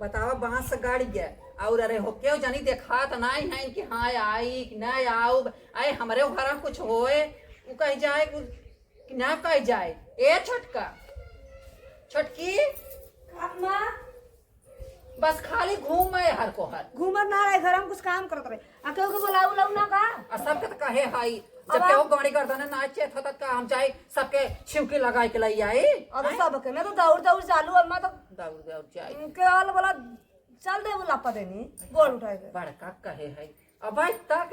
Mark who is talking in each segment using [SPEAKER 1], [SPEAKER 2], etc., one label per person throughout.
[SPEAKER 1] बतावा बांस से गाड़ी गया और अरे हो क्यों जानी देखा तो नहीं है कि हाँ आई कि नहीं आओ आए हमारे घर कुछ होए वो कह जाए कि ना कह जाए ए छोटका छोटकी
[SPEAKER 2] माँ
[SPEAKER 1] बस खाली घूम हर को हर
[SPEAKER 2] घूमत ना रहे घर में कुछ काम करत रहे आ केहू के बुलाऊ लाऊ ना का
[SPEAKER 1] और सबके तो कहे हाई जब केहू गाड़ी करता ना नाचे था का हम चाहे सबके छिमकी लगा के लाई आई
[SPEAKER 2] अब सब के मैं तो दौड़ दौड़ चालू अम्मा तो
[SPEAKER 1] दौड़ दौड़ जाए
[SPEAKER 2] के वाल बोला चल दे बुला पा देनी गोल उठाए के
[SPEAKER 1] बड़का कहे है अब आज तक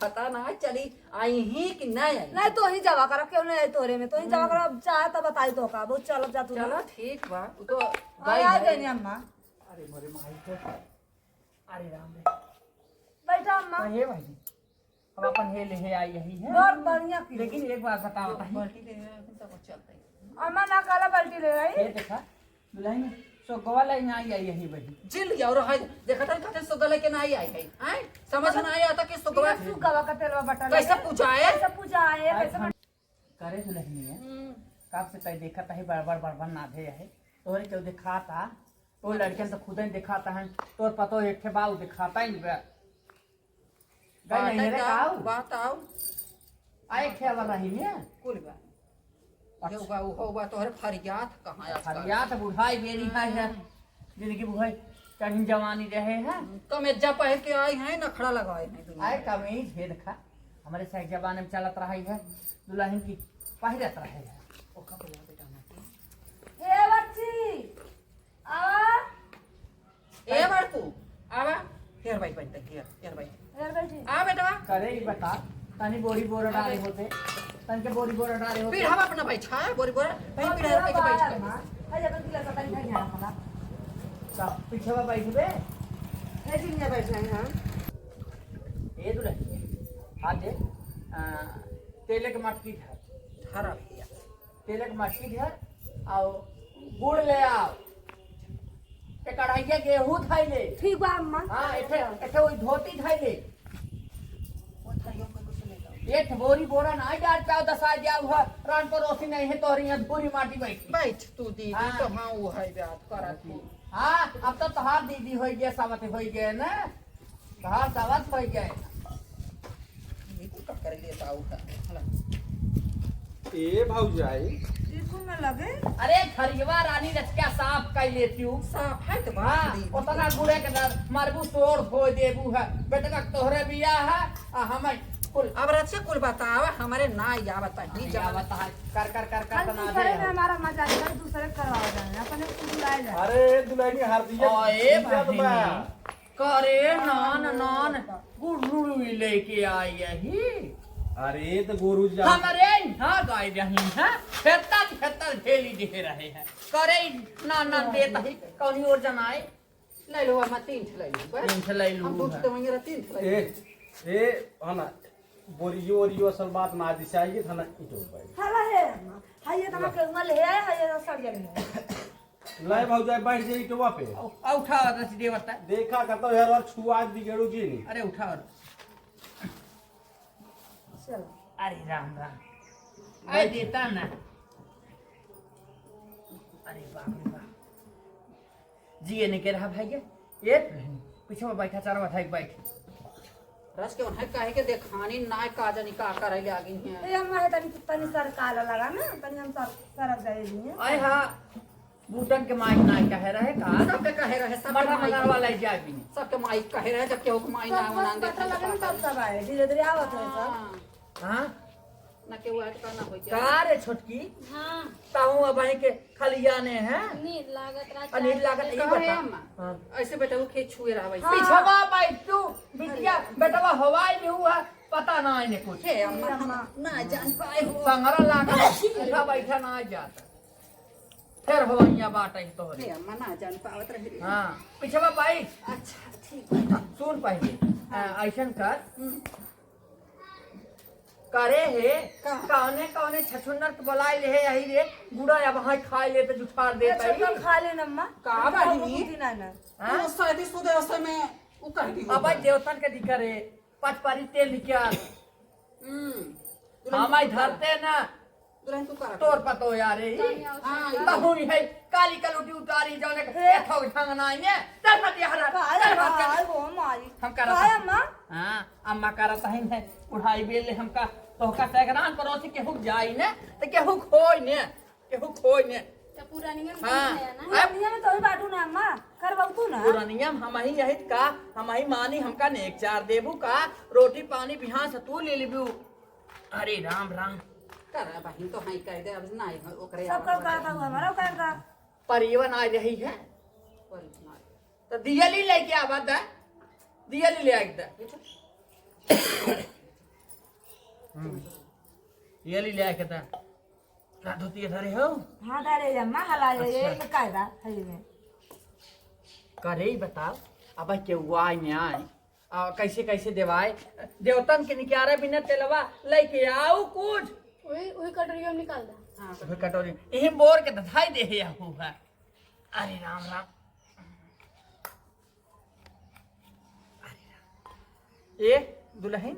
[SPEAKER 1] पता ना चली आई ही कि नहीं आई
[SPEAKER 2] नहीं तो ही जावा कर क्यों नहीं आई तोरे में तो ही जावा कर अब चाह तो बताई तो का बहुत चल जा तू
[SPEAKER 1] चलो ठीक बा वो तो
[SPEAKER 2] आ गई अम्मा
[SPEAKER 1] अरे मोरे माई को अरे राम रे
[SPEAKER 2] बैठा अम्मा
[SPEAKER 3] हे भाई अब अपन हे ले आई यही है
[SPEAKER 2] बहुत बढ़िया की
[SPEAKER 3] लेकिन एक बात बताओ
[SPEAKER 1] बाल्टी दे तब चलते
[SPEAKER 2] अम्मा ना काला बाल्टी ले आई
[SPEAKER 3] ये देखा दुल्हन सो गोवा लाइन आई यही बही
[SPEAKER 1] जिल या और है देखा था कहते सुगले के नहीं आई है हैं समझ ना आया था कि सुगवा
[SPEAKER 2] तू गवा का तेलवा बटा
[SPEAKER 1] कैसे पूछाए
[SPEAKER 2] कैसे पूजा है कैसे
[SPEAKER 3] करे दुल्हन है कब से तय देखा था बड़बड़ बड़बड़ ना दे है तोरे क्यों दिखाता तो लड़के तो खुद ही दिखाता है तोर पतो एक ठे बाऊ दिखाता ही बे गई नहीं रे काऊ
[SPEAKER 1] बात आओ
[SPEAKER 3] आए खे वाला ही है
[SPEAKER 1] कुल बा जो बा वो बा तोहरे फरियाद कहां आजकल
[SPEAKER 3] फरिया तो बुढ़ाई मेरी है जिनकी बुढ़ाई कहीं जवानी रहे है
[SPEAKER 1] कमेजा पहन के आई है नखड़ा लगाए हैं
[SPEAKER 3] आए कमीज हे देखा हमारे साइड जमाने में चलत रही है दुल्हन की पहिरत रहे है
[SPEAKER 1] ओ का बोला बेटा ना
[SPEAKER 2] हे बच्ची आ
[SPEAKER 1] ए बार तू आवा हेर भाई बन तक हेर भाई
[SPEAKER 2] यार बैठी
[SPEAKER 1] आ बेटा
[SPEAKER 3] करे ही बता तनी बोरी बोरा डाले होते तन के बोरी बोरा डाले होते
[SPEAKER 1] पीढ़ा अपना भाई छा बोरी बोरा भाई पीढ़ा के बैठ कर
[SPEAKER 2] अरे अपन की लगा तनी खाई ना
[SPEAKER 3] का पीछे बा बैठ बे
[SPEAKER 2] ऐसी नहीं बैठ रहे हैं
[SPEAKER 3] ए दुल्हन हाथ दे तेले के मटकी धर
[SPEAKER 1] हरा भैया
[SPEAKER 3] तेले के मटकी धर आओ गुड़ ले आओ ते कढ़ाई के गेहूं खाई ले
[SPEAKER 2] ठीक बा अम्मा
[SPEAKER 3] हां एठे एठे वही धोती खाई ले
[SPEAKER 1] वो थाइयों का कुछ ले जाओ
[SPEAKER 3] एक बोरी बोरा ना डाल पाओ दसा जाओ है रान पर रोसी नहीं है तोरी यहाँ पूरी माटी बैठ
[SPEAKER 1] बैठ तू दीदी
[SPEAKER 3] हाँ।
[SPEAKER 1] तो हाँ वो है बात करा तू
[SPEAKER 3] हाँ अब तो तोहार दीदी हो गए सावत हो गए ना तोहार सावत हो गए
[SPEAKER 1] बिल्कुल का कर लेता उठा हला
[SPEAKER 4] ए भौजाई
[SPEAKER 2] स्कूल में लगे
[SPEAKER 3] अरे खरियवा रानी रचका साफ कर लेती हूँ
[SPEAKER 1] साफ है तो
[SPEAKER 3] हाँ
[SPEAKER 1] बात दी
[SPEAKER 3] उतना गुड़े के दर मारबू तोड़ धो देबू है बेटा तोहरे बिया है आ हमें कुल
[SPEAKER 1] अब रचे कुल बतावा हमारे ना या बता ही
[SPEAKER 3] जा
[SPEAKER 1] जा
[SPEAKER 3] बता कर कर कर कर
[SPEAKER 2] कल
[SPEAKER 3] बना
[SPEAKER 2] दूसरे में
[SPEAKER 3] दे
[SPEAKER 2] हमारा मजा आएगा दूसरे करवा जाए अपने स्कूल बुलाए जाए
[SPEAKER 4] अरे दुल्हनी हार्दिक
[SPEAKER 3] ओए भाई करे नान नान गुड़ू लेके आई यही
[SPEAKER 4] अरे तो गुरु जी
[SPEAKER 3] हमारे यहाँ गाय रही है खेतर ढेली दिखे रहे हैं करे नान नान देता ही कौन और जनाए
[SPEAKER 1] ले लो हम तीन ले लो बस
[SPEAKER 3] तीन ठे ले लूं
[SPEAKER 1] हम दूध
[SPEAKER 3] है।
[SPEAKER 1] तो मंगे तीन ले
[SPEAKER 4] ए हना बोरियो ओरियो असल बात ना दिखाइए था ना इटो भाई
[SPEAKER 2] हला है अम्मा हाय ये तमा के मल है हाय ये सड़ गए
[SPEAKER 4] ले भौजाई बैठ जाई इटवा पे
[SPEAKER 3] उठा रस देवता
[SPEAKER 4] देखा करता यार और छुआ दिगेड़ू जी नहीं
[SPEAKER 3] अरे उठा
[SPEAKER 2] चलो
[SPEAKER 3] अरे राम राम अरे देता ना अरे बाप रे बाप जी ने कह रहा भाई ये पीछे में बैठा चारों बैठा बैठ
[SPEAKER 1] रस के उन्हें कहे के देखानी ना काजनी का कर ले आगी है
[SPEAKER 2] ये अम्मा है तनी तनी सर काला लगा ना तनी हम सर सरक गए लिए
[SPEAKER 3] अरे हाँ बूटन के माइक ना कह रहे का
[SPEAKER 1] सबके कहे रहे सब
[SPEAKER 3] मटर मटर वाला जाए भी नहीं
[SPEAKER 1] सबके माई कहे रहे जब केहू के माई ना बना दे
[SPEAKER 2] पता लगे तब सब आए धीरे धीरे आवत है सब
[SPEAKER 3] हाँ
[SPEAKER 1] ना केहू ऐड करना हो गया
[SPEAKER 3] का रे छोटकी
[SPEAKER 5] हाँ
[SPEAKER 3] ताऊ अब के खलियाने हैं
[SPEAKER 5] नींद लागत रहा
[SPEAKER 3] अनिल लागत यही
[SPEAKER 1] कहे
[SPEAKER 3] बता
[SPEAKER 1] अम्मा
[SPEAKER 3] हाँ।
[SPEAKER 1] ऐसे बेटा वो खेत छुए रहा भाई
[SPEAKER 3] पिछवा बैठ तू बिटिया बेटवा हवाई नहीं हुआ पता ना इन्हें कुछ
[SPEAKER 1] हे अम्मा ना जान पाए हो
[SPEAKER 3] संगरा लागा उठा बैठा ना जाता फिर हवाइया बाटा ही तोहरे
[SPEAKER 1] हे अम्मा ना जान पावत रहे
[SPEAKER 3] हाँ पिछवा बैठ
[SPEAKER 1] अच्छा ठीक है
[SPEAKER 3] सुन पहले ऐसन कर करे है कौने कौने छछुन्नर के बोलाई ले है यही रे गुड़ा या वहां खाए ले तो जुठार देता
[SPEAKER 2] अच्छा
[SPEAKER 3] ही
[SPEAKER 2] तो खा ले अम्मा
[SPEAKER 1] का बहिनी
[SPEAKER 2] ना ना
[SPEAKER 1] वो शादी सुदे उस में वो कह दी
[SPEAKER 3] अब देवतन के दिखरे पचपारी तेल निकाल हमारे धरते ना
[SPEAKER 1] दुल्हन तू कर
[SPEAKER 3] तोर पतो यार
[SPEAKER 1] हाँ
[SPEAKER 3] कहूँ है काली कलुटी उतारी जाने के ठोक ढंग ना ने चल मत यार चल मत
[SPEAKER 2] काय वो मारी
[SPEAKER 3] हम करा
[SPEAKER 2] काय अम्मा
[SPEAKER 3] हां अम्मा करत है उठाई बेले हमका तोहका सगरान परोसी के हुक जाई ने त के हुक होई ने
[SPEAKER 5] तो पूरा नियम
[SPEAKER 3] हाँ।
[SPEAKER 5] है ना
[SPEAKER 2] दुनिया में तो ही बाटू ना अम्मा करवाऊ तू ना
[SPEAKER 3] पूरा नियम हम ही यही का हम ही मानी हमका नेक चार देबू का रोटी पानी बिहान से तू ले लेबू अरे राम राम
[SPEAKER 1] कर बहन तो हाई कर दे अब नहीं ओकरे
[SPEAKER 2] सब कर था हमारा कर था
[SPEAKER 3] परिवन आ रही है तो दियली लेके आवत है दियली ले आके दियली ले आके ता का धोती धरे हो
[SPEAKER 2] हां डाले अम्मा हला ये कायदा है में
[SPEAKER 3] करे ही बताओ अब के हुआ में आए कैसे कैसे देवाए देवतन के निकारे बिना तेलवा लेके आओ कुछ
[SPEAKER 5] वही कटोरी हम निकाल दा
[SPEAKER 1] हां
[SPEAKER 3] फिर कटोरी यही बोर के दधाई दे है हुआ अरे राम राम ए दुल्हन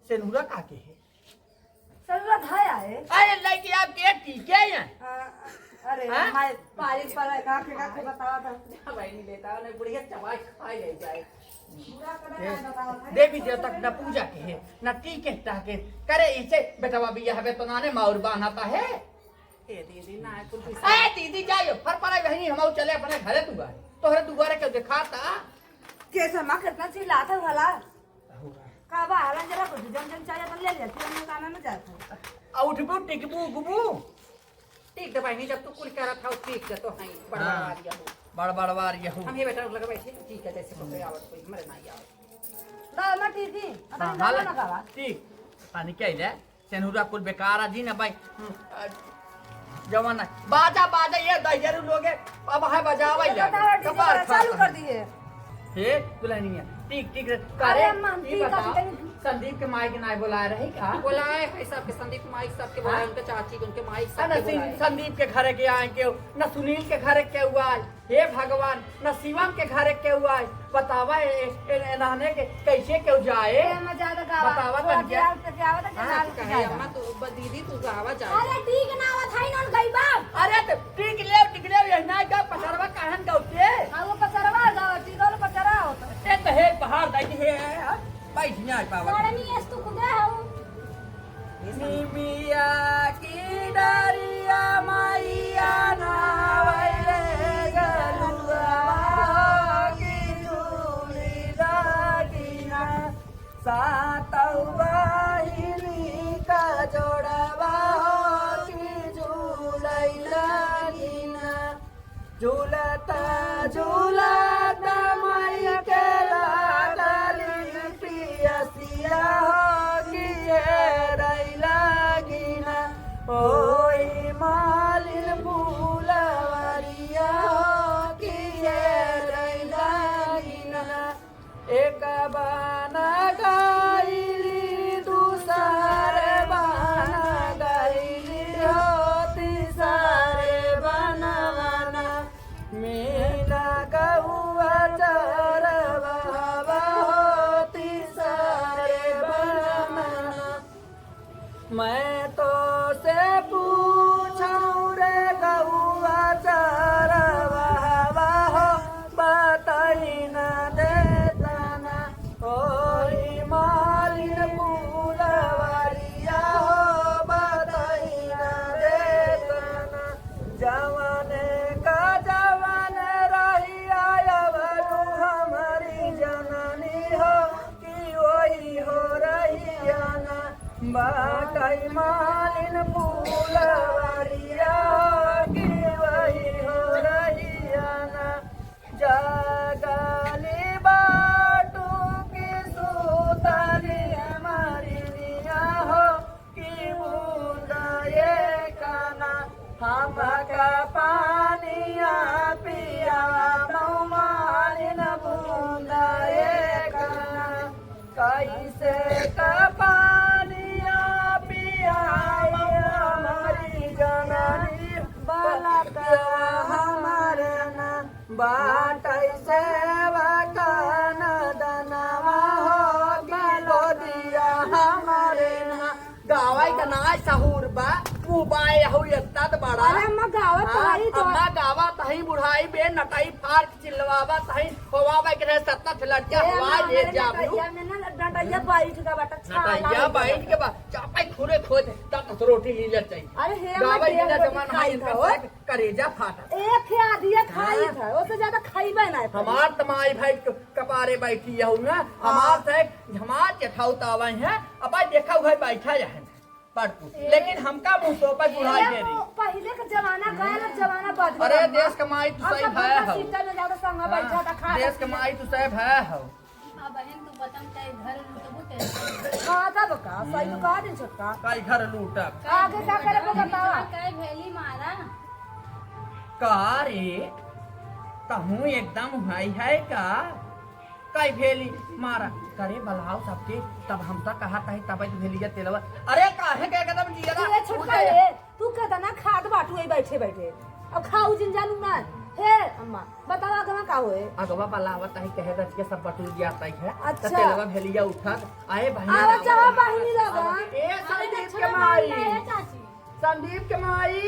[SPEAKER 3] सेनुरा काके है
[SPEAKER 2] चल था आए
[SPEAKER 3] अरे लेके आप के टीके हैं
[SPEAKER 2] अरे
[SPEAKER 3] हाँ?
[SPEAKER 2] माय पारी पर का बतावा था
[SPEAKER 1] भाई नहीं लेता नहीं बुढ़िया चबाई खाई ले जाए
[SPEAKER 3] देवी देवता न पूजा के है न टीके के करे इसे बेटवा बिया हवे तो नाने माउर बांधता है
[SPEAKER 1] ए दीदी ना कुछ
[SPEAKER 3] ए दीदी जाइयो फर पड़े बहनी हम चले अपने घरे दुआरे तोहरे दुआरे के दिखाता
[SPEAKER 2] कैसा मां कितना चिल्लाता है भला का बा हलन जरा कुछ जन चाहिए अपन ले लेती हम काना में जाता
[SPEAKER 3] उठबू टिकबू गुबू
[SPEAKER 1] ठीक है भाई जब तू कुल कह रहा था ठीक है तो हाई बड़ा
[SPEAKER 3] हाँ।
[SPEAKER 1] आ गया हो
[SPEAKER 3] बड़ वार यहू
[SPEAKER 1] हम ये बेटा लगा बैठे ठीक है जैसे कोई आवत कोई मरे नहीं आवत
[SPEAKER 2] ना मैं ठीक थी
[SPEAKER 3] हाँ
[SPEAKER 2] अपन
[SPEAKER 3] हाल
[SPEAKER 2] ना कावा
[SPEAKER 3] ठीक पानी क्या है सेनुरा कुल बेकार जी ना भाई जवान बाजा बाजा ये दहजरू लोगे अब है बजावा या कपार
[SPEAKER 2] चालू कर दिए
[SPEAKER 3] हे दुल्हनिया ठीक ठीक करे
[SPEAKER 2] अरे अम्मा, हम
[SPEAKER 3] ये
[SPEAKER 2] ठीक
[SPEAKER 3] बताओ
[SPEAKER 2] है,
[SPEAKER 3] संदीप के माई के नाई बुला रही का
[SPEAKER 1] बोलाए है सबके संदीप माइक सबके बोलाए उनके चाची के उनके माइक
[SPEAKER 3] न
[SPEAKER 1] सबके बोलाए
[SPEAKER 3] संदीप के घरे के आए के न सुनील के घरे के हुआ हे भगवान न शिवम के घरे के हुआ बतावा रहने के कैसे क्यों जाए
[SPEAKER 2] मैं ज्यादा गावा
[SPEAKER 3] बतावा तन क्या?
[SPEAKER 2] गावा तो
[SPEAKER 1] हाँ,
[SPEAKER 2] चल
[SPEAKER 1] कहे अम्मा तू दीदी तू गावा जा
[SPEAKER 5] अरे ठीक ना आवत है नन गई बाप
[SPEAKER 3] अरे तो टिक ले यही ना का पसरवा कहन गौते
[SPEAKER 2] हां वो पचरवा गावा चिदोल पचरा होता
[SPEAKER 3] ए तो हे पहाड़ दै हे बैठ ना पावा
[SPEAKER 5] साड़नी एस तू खुदे हूं
[SPEAKER 3] निमिया की डरिया मैया नावैले गलुआ की झूली दागिना सातौवाहिनी का जोड़वा की झूलैला गिना झूलता झूलता मैया के लागली पियसिया होगी रैला गिना ओई मालिन फूलवरिया होगी रैला गिना एक बाना गाइली दूसरे बाना गाइली होती सारे बनवाना मेला गौआ चरवा होती सारे बनवाना मैं तो से पूछूं रे गौआ चरवा हो बताई न देता ना ओई मालिन फूलवरिया हो बताई न देता ना जवाने का जवान रही आयवनु हमारी जननी हो कि वही हो रही ना बाटई मालिन फूलवरिया की वही हो रही ना जगली बाटू की सूतली हमारी निया हो कि बूंदा ये काना हमका पानिया पिया मालिन बूंदा ये काना कैसे का पानिया पिया हमारी जननी बालका हमारे ना बाटै सेवा कान दनवा हो दिया हमारे ना गावाई का नाच सहूर बा बाय हूँ इतना तो बड़ा
[SPEAKER 2] अरे अम्मा गावत हई तो
[SPEAKER 3] अम्मा गावा तही बुढ़ाई बे नटाई फाड़ के चिल्लवावा तही होवावा के रहे सत्ता लड़किया हवा ले जाबू
[SPEAKER 2] में ना डंडैया बैठ का बाटा
[SPEAKER 3] नटाइया बैठ के बा चापे खुरे खोद तक रोटी लीला चाहिए
[SPEAKER 2] अरे हे
[SPEAKER 3] गावा
[SPEAKER 2] अम्मा
[SPEAKER 3] इना जमाना है इनका करेजा फाटा
[SPEAKER 2] एक ही आधी खाई था उससे ज्यादा खाईबे ना
[SPEAKER 3] हमार तमाई भाई कपारे बैठी हूँ ना हमार से हमार जेठाऊ तावा है अब देखा हुआ बैठा है लेकिन हमका मुंह तो पर बुढ़ाई दे रही
[SPEAKER 2] पहले का जमाना गया ना जमाना बदल
[SPEAKER 3] अरे देश कमाई तू सही है हो
[SPEAKER 2] सीटा में ज्यादा संग बैठा था खा
[SPEAKER 3] देश कमाई तू सही है हो
[SPEAKER 5] हां बहन तू बतम चाहे घर लूटबो ते
[SPEAKER 2] खाता बका सही तो कहा दिन छोटका
[SPEAKER 3] कई घर लूटा
[SPEAKER 2] आगे क्या करे को बतावा
[SPEAKER 5] काय भेली मारा
[SPEAKER 3] का रे तहू एकदम हाई है का कई भेली मारा करे बलाव सबके तब हम तो कहा था तब भेलिया तेलवा अरे काहे के एकदम जिया
[SPEAKER 2] ये छोटका रे तू कहता ना खाद बाटू ही बैठे बैठे अब खाऊ जिन जानू ना हे अम्मा बतावा अगवा का होए
[SPEAKER 3] अगवा बलावत है कहे दच के सब बटूर जाता है
[SPEAKER 2] अच्छा।
[SPEAKER 3] तो तेलवा भेलिया उठा आए भाई
[SPEAKER 2] आवा चावा बहिनी लोग
[SPEAKER 3] ए संदीप के माई
[SPEAKER 5] चाची
[SPEAKER 3] संदीप के माई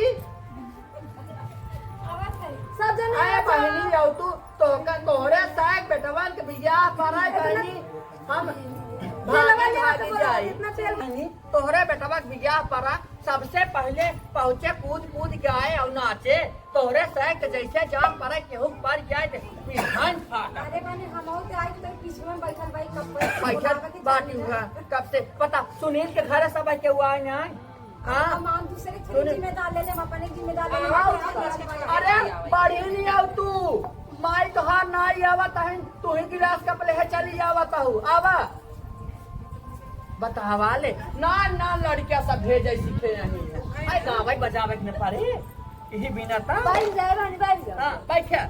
[SPEAKER 2] सब जने
[SPEAKER 3] आए बहिनी आउ तू तो का तोरे साग बेटवन के बियाह पराई बहिनी हम भागे भागे जाई
[SPEAKER 2] इतना तेल
[SPEAKER 3] बहिनी तोहरे बेटवा के बियाह परा सबसे पहले पहुंचे कूद कूद के आए और नाचे तोहरे साग के जैसे जान परे केहू पर जाए ते पिहान फाटा
[SPEAKER 2] अरे माने हम और आई तो पीछे में बैठल भाई कब
[SPEAKER 3] बैठल बाटी हुआ कब से पता सुनील के घर सब के हुआ है हां
[SPEAKER 2] हम दूसरे की जिम्मेदार ले ले हम अपने जिम्मेदार ले ले
[SPEAKER 3] अरे बाड़ी नहीं आउ तू माई तोहार नाई आवत है तू ही गिलास कप ले चली आवत हूँ आवा बतावा ले ना ना लड़कियां सब भेजे सीखे नहीं है आई गावे बजावे में पड़े यही बिना था
[SPEAKER 2] बैठ जाए रानी बैठ जाओ
[SPEAKER 3] हां बैठा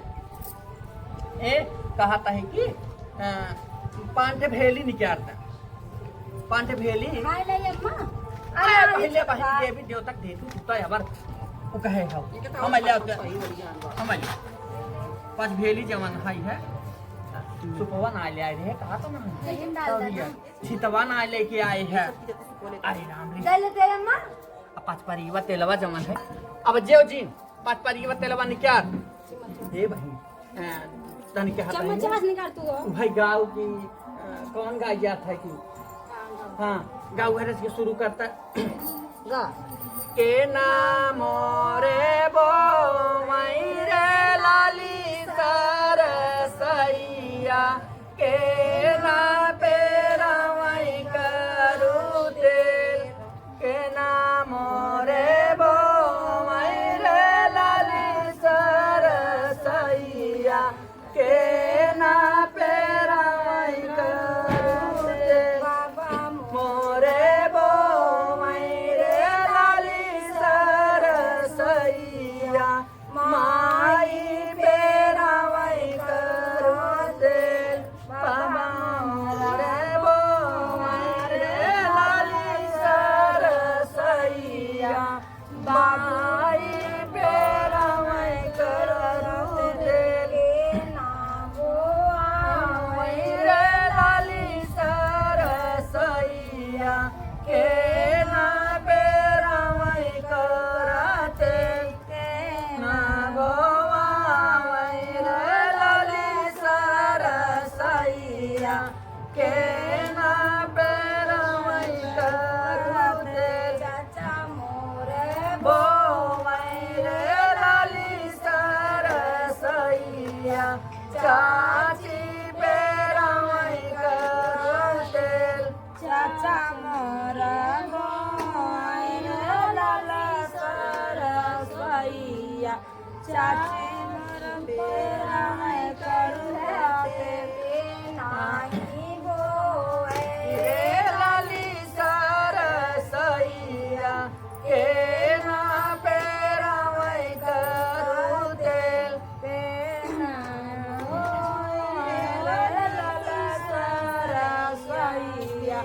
[SPEAKER 3] ए कहता है कि पांच भेली निकालता पांच भेली
[SPEAKER 5] खाए ले अम्मा
[SPEAKER 3] अरे पहले बहन ये भी देव तक दे तू तो यार वो कहे हम ले हम ले पांच भेली जवन हाई है सुपवा ना ले आए रे कहा तो
[SPEAKER 5] लेकिन डाल
[SPEAKER 3] ना छितवा ना लेके आए है अरे राम रे
[SPEAKER 2] ले लेते अम्मा
[SPEAKER 3] पांच परिवा तेलवा जवन है अब जेव जी पांच परिवा तेलवा निकाल हे भाई तन के हाथ
[SPEAKER 5] चम्मच चम्मच निकाल तू
[SPEAKER 3] भाई गाँव की कौन गाय जात है कि हाँ गाँव घर से शुरू करता
[SPEAKER 2] गा
[SPEAKER 3] के नाम रे बो रे लाली सरसैया के ना पेरा वही करू तेल के नाम रे बो रे लाली सरसैया के ना पेरा वही करू तेल मोरे बो रे लाली सरसैया माई पेरा वही करू तेल बाबा मोरे बो रे लाली सरसैया माई पेरा वही करू तेल रे लाली सरसैया के ना पेरा वही करते ना गोवा वही रे लाली सरसैया के ना पेरा वही करते
[SPEAKER 2] चाचा मोरे
[SPEAKER 3] बो वही रे लाली सरसैया चाची पेरा वही करते
[SPEAKER 2] चाचा मोरा गोइल लाला सरसैया चाची मोर पेरा है करुणाते नाही गोए
[SPEAKER 3] रे लाली सरसैया के ना पेरा वही करू तेल
[SPEAKER 2] लाला सरसैया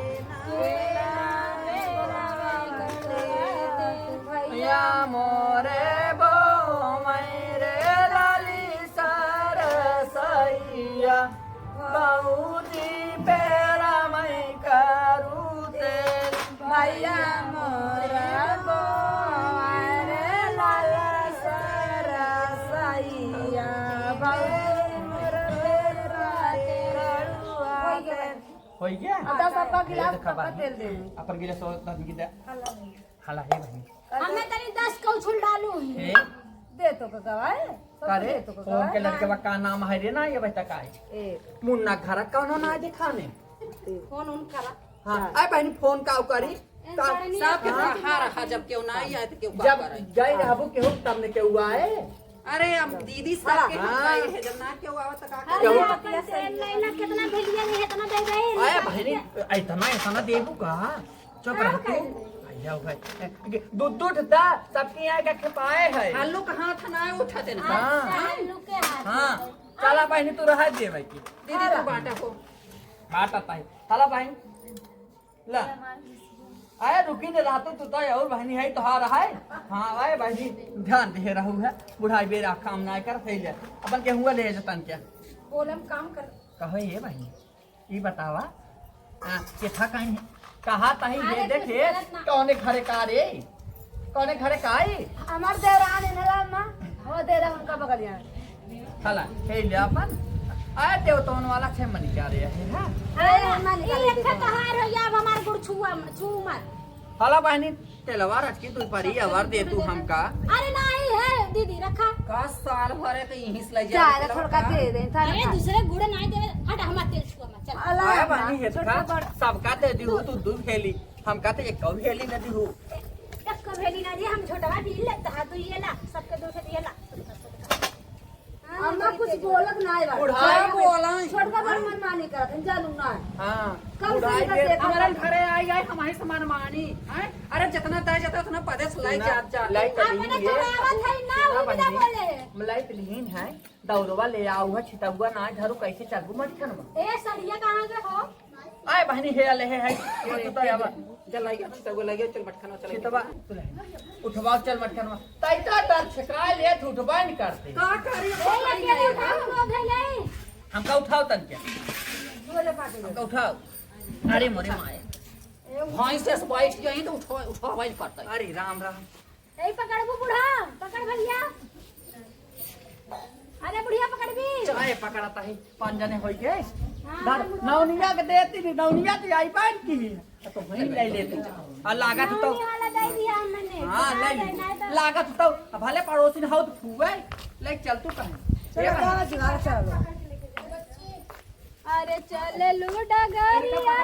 [SPEAKER 3] या मोरे बो रे लाली सरसैया बहुती पेरा मैं करू तेल
[SPEAKER 2] भैया मोरा गोइल
[SPEAKER 3] हो गया
[SPEAKER 2] 10 अब्बा गिलास
[SPEAKER 3] देखा
[SPEAKER 2] का
[SPEAKER 3] बानी।
[SPEAKER 2] तेल दे
[SPEAKER 3] अपन गिलास और दादी की दे
[SPEAKER 2] हला
[SPEAKER 3] हाला है बहनी
[SPEAKER 5] हमें तनी 10 कौछुल डालू
[SPEAKER 3] हे
[SPEAKER 2] दे तो गवाए
[SPEAKER 3] करे
[SPEAKER 2] दे तो
[SPEAKER 3] फोन के लड़के का का नाम है रे ना ये बता का है
[SPEAKER 2] एक
[SPEAKER 3] मुन्ना घर का ना दिखाने
[SPEAKER 5] फोन उन करा
[SPEAKER 3] हाँ आई बहनी फोन का करी
[SPEAKER 1] सब के रहा रहा जब केहू ना आए तो केहू का
[SPEAKER 3] जब
[SPEAKER 1] करे
[SPEAKER 3] गए रहबो के हो तब ने के हुआ है
[SPEAKER 1] अरे अब दीदी सब के हम
[SPEAKER 3] हाँ।
[SPEAKER 1] गए है जब ना केहू आवत का
[SPEAKER 5] अरे अपन तेल लेना कितना भेलिया नहीं इतना दे गए
[SPEAKER 3] आया बहनी इतना देबू का चुप रह तू भैया भाई दूध दा सबके यहाँ का खपाए है
[SPEAKER 1] आलू का हाथ ना उठाते ना
[SPEAKER 3] हाँ
[SPEAKER 5] आलू के हाथ
[SPEAKER 3] हाँ चला बहनी तू रह दे भाई की
[SPEAKER 1] दीदी तू बाटा को
[SPEAKER 3] बात आता है चला बहन ला आए रुकी ने रातों तू तो और बहनी है तो हार है हाँ आए बहनी ध्यान दे रहू है बुढ़ाई बेरा काम ना कर फैल अपन के हुआ ले जतन क्या
[SPEAKER 2] बोलम काम कर
[SPEAKER 3] कहो ये बहनी ये बतावा के था कहीं कहा तही ये देखे कौने घरे का रे कौने घरे का आई
[SPEAKER 2] हमार देवरान है ना मां हो दे रहा उनका बगलिया
[SPEAKER 3] चला हे ले अपन आए देवतोन वाला छे मन क्या रे है हां
[SPEAKER 2] अरे ना निकाल
[SPEAKER 5] एक कहार हो या हमार गुड़ छुआ छू मत
[SPEAKER 3] हला बहनी तेलवार अटकी तू परी अवर दे तू हमका
[SPEAKER 5] अरे नहीं है दीदी रखा
[SPEAKER 1] का साल भरे के यहीं से ले जा
[SPEAKER 2] चाय थोड़ा का दे दे था
[SPEAKER 5] अरे दूसरे गुड़ नहीं देवे हट हमार तेल छुआ मत चल
[SPEAKER 3] आया बहनी है का सबका दे दी तू दू खेली हमका तो एक कभी खेली न दी
[SPEAKER 5] टक्कर भेली ना जी हम छोटवा दी लेता तू ये ला सबके दो से दिए ला
[SPEAKER 2] अम्मा कुछ बोलत ना है
[SPEAKER 3] बुढ़ाई
[SPEAKER 1] बोला
[SPEAKER 2] छोड़ का मन मानी करत जानू ना
[SPEAKER 3] हां
[SPEAKER 2] कम
[SPEAKER 3] बुढ़ाई
[SPEAKER 2] से
[SPEAKER 3] दे
[SPEAKER 2] कम
[SPEAKER 1] हमारे घरे आई गए हमारे समान मानी हैं अरे जितना दे जाता उतना पदेश लाई जात जा
[SPEAKER 3] लाई
[SPEAKER 5] अपने तो आवत है ना वो ना बोले
[SPEAKER 3] मलाई तलीन है दौड़वा ले आओ है छिटुआ ना धरो कैसे चलबू मत खनवा
[SPEAKER 5] ए सड़िया कहां के हो
[SPEAKER 3] आए बहनी हे ले है तू तो अब
[SPEAKER 1] जलाई गया सब लगे चल मटखाना चल
[SPEAKER 3] छिटवा उठवा चल मत खनवा तैता डर छकाए ले उठवा नहीं करते
[SPEAKER 1] का करी
[SPEAKER 5] ए अकेले उठा लो धैले
[SPEAKER 3] हमका उठाओ तन के
[SPEAKER 2] बोले पाटे
[SPEAKER 3] हमका उठाओ अरे मोरे माए
[SPEAKER 1] भाई से बैठ गई तो उठवाई करता
[SPEAKER 3] अरे राम राम
[SPEAKER 5] ए पकड़बू बुढ़ा पकड़ भैया अरे बुढ़िया पकड़ भी
[SPEAKER 3] चाय पकड़ता है पांच जने हो गए धर नौनिया के देती नौनिया तो आई पान की तो वही ले लेती और लागत तो
[SPEAKER 5] वाला दे दिया हमने
[SPEAKER 3] हाँ ले ली लागत तो भले पड़ोसी हो तो फूवे ले चल तू कहीं
[SPEAKER 2] चलो गाना जुगाड़ चलो
[SPEAKER 5] अरे चले लू डगरिया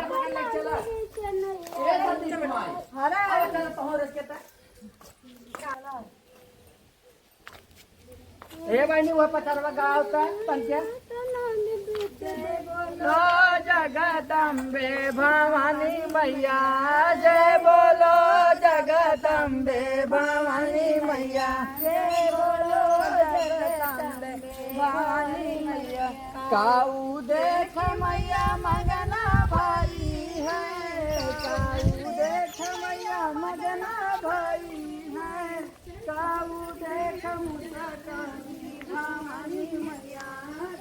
[SPEAKER 3] ये जल्दी से माई
[SPEAKER 2] हरा
[SPEAKER 3] अरे चल तो हो रखे ता ए बहनी वो पचरवा गाँव का पंचा लो जगदम्बे भवानी मैया जय बोलो जगदम्बे भवानी मैया
[SPEAKER 2] जय बोलो जगदम्बे भवानी मैया
[SPEAKER 3] काऊ देख मैया मगना भाई है काऊ देख मैया मगना भाई है काऊ देख मुस्कानी भवानी मैया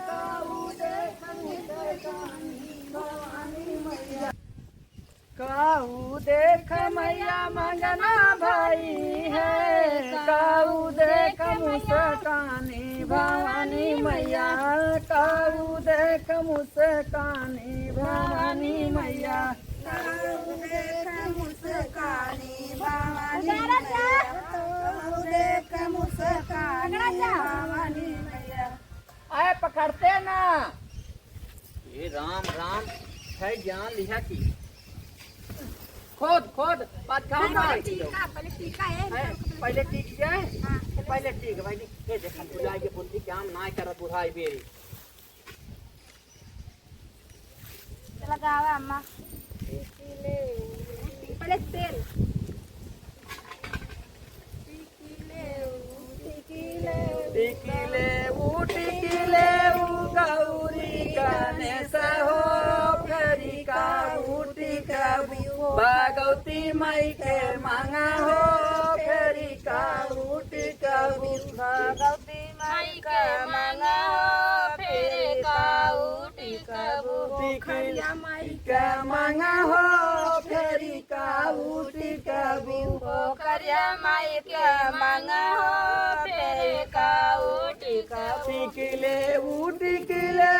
[SPEAKER 3] काऊ देख मुस्कानी भवानी मैया काऊ देख मैया मगना भाई है काऊ देख मुस्कानी भवानी मैया काऊ देख मुस्कानी भवानी मैया काऊ देख मुस्कानी भवानी मैया काऊ देख मुस्कानी भवानी मैया आए पकड़ते ना ये राम राम है ज्ञान लिखा की खोद खोद बात खाओ ना
[SPEAKER 5] पहले टीका है
[SPEAKER 3] पहले टीक जाए पहले टीक भाई ये देखा बुढ़ाई के बुद्धि के हम ना कर बुढ़ाई बेरी
[SPEAKER 2] चला गावा अम्मा पहले तेल
[SPEAKER 3] टिकिले गौरी गणेश हो फेरी का बूटी का भगवती मई के मांगा हो फेरी का बूटी का भगवती
[SPEAKER 2] माई का मांगा
[SPEAKER 5] फेरे का उठी कबू
[SPEAKER 3] खरिया माई का मांगा हो फेरी का बूटी का
[SPEAKER 5] करिया माई के मांगा हो फेरे का उठी कबू
[SPEAKER 3] टिकिले टिकिले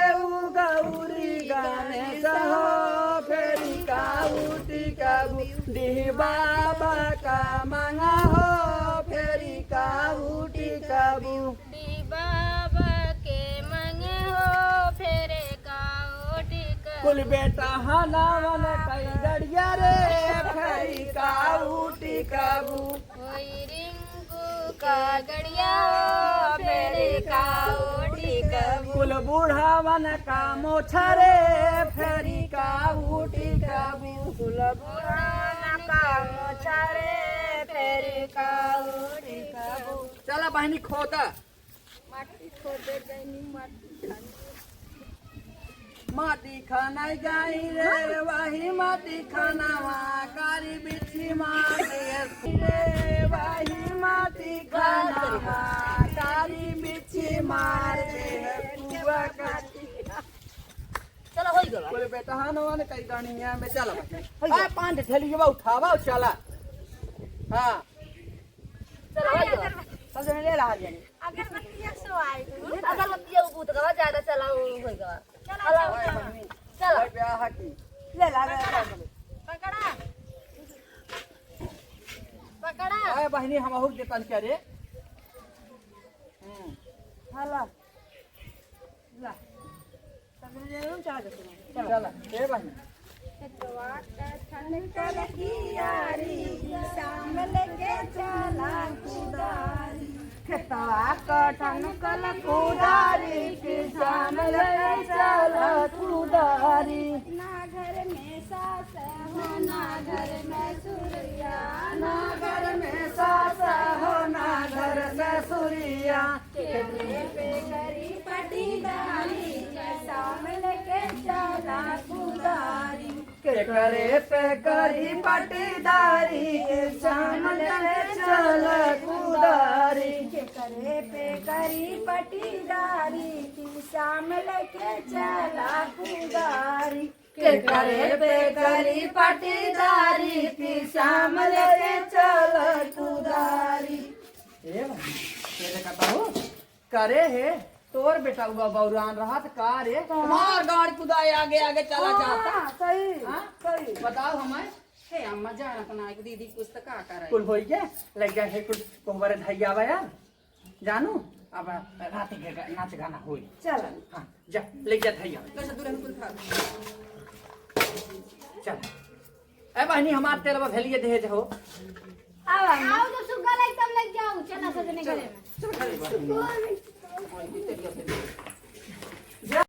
[SPEAKER 3] गौरी गणेश हो बाबा का मांगा हो फेरी का उठी कबू
[SPEAKER 5] बाबा के मंगे हो फेरे का ओटी का
[SPEAKER 3] कुल बेटा हनावन कई गड़िया रे फेरी का उठी कबू
[SPEAKER 5] कोई रिंकू का गड़िया फेरे का ओटी कबू
[SPEAKER 3] कुल बूढ़ावन का मोछा रे फेरी का उठी कबू कुल
[SPEAKER 2] पुराना काम छारे फेरी का उठी कबू
[SPEAKER 3] चला बहनी खोदा
[SPEAKER 5] माटी खोदे जानी माटी
[SPEAKER 3] माटी खाना जाई रे वही माटी खाना कारी बिछी माटी रे वही माटी खाना कारी बिछी मार कुआ काटी
[SPEAKER 2] चलो होई गवा
[SPEAKER 3] बोले बेटा हनवन कई गानिया में चला हां पांच ठेली के उठावा चला हां
[SPEAKER 2] चलो होई गवा सजने ले रहा जानी
[SPEAKER 5] अगरबत्तियां सो आई
[SPEAKER 2] अगरबत्ती उबूत गवा ज्यादा चला होई गवा
[SPEAKER 5] चलो
[SPEAKER 2] चलो
[SPEAKER 3] भाई ब्याह की
[SPEAKER 2] ले ला
[SPEAKER 5] पकड़ा पकड़ा
[SPEAKER 3] आए बहनी हम हो देतन क्या रे
[SPEAKER 2] हाला ला सजने ले चला दे
[SPEAKER 3] चला ए बहनी
[SPEAKER 2] खेतवा कटन कल कुदारी किसान ले चल कुदारी
[SPEAKER 5] ना घर में सास हो ना घर में सुरिया
[SPEAKER 3] ना घर में सास हो ना घर में सुरिया
[SPEAKER 5] पे करी पटीदारी सामने के चला कुदारी
[SPEAKER 3] के करे पे करी पटीदारी सामने चल कुदारी
[SPEAKER 5] करे पे करी पटीदारी शाम लेके चला कुदारी
[SPEAKER 3] के करे पे करी पटीदारी की शाम लेके चल कुदारी ए भाई तेरे कहता हूँ करे है तोर बेटा हुआ बौरान रहा तो का रे मार गाड़ कुदाए आगे आगे चला जाता
[SPEAKER 2] सही
[SPEAKER 3] हाँ?
[SPEAKER 2] सही
[SPEAKER 3] बताओ हमें
[SPEAKER 1] हे अम्मा जाना तो ना दीदी कुछ तो का करे
[SPEAKER 3] कुल हो गया लग गया है कुल कोहबर धैया बया जानू अब रात के नाच गाना होई
[SPEAKER 2] चल
[SPEAKER 3] हाँ जा ले जा धैया
[SPEAKER 1] कैसे दूर है कुल था
[SPEAKER 3] चल ए बहनी हमार तेलवा भेलिए दहेज हो
[SPEAKER 5] आओ जब सुग्गा लाइक तब लग जाऊं चला सजने घरे में
[SPEAKER 1] चल खाली बात। ओए, तेरी अपनी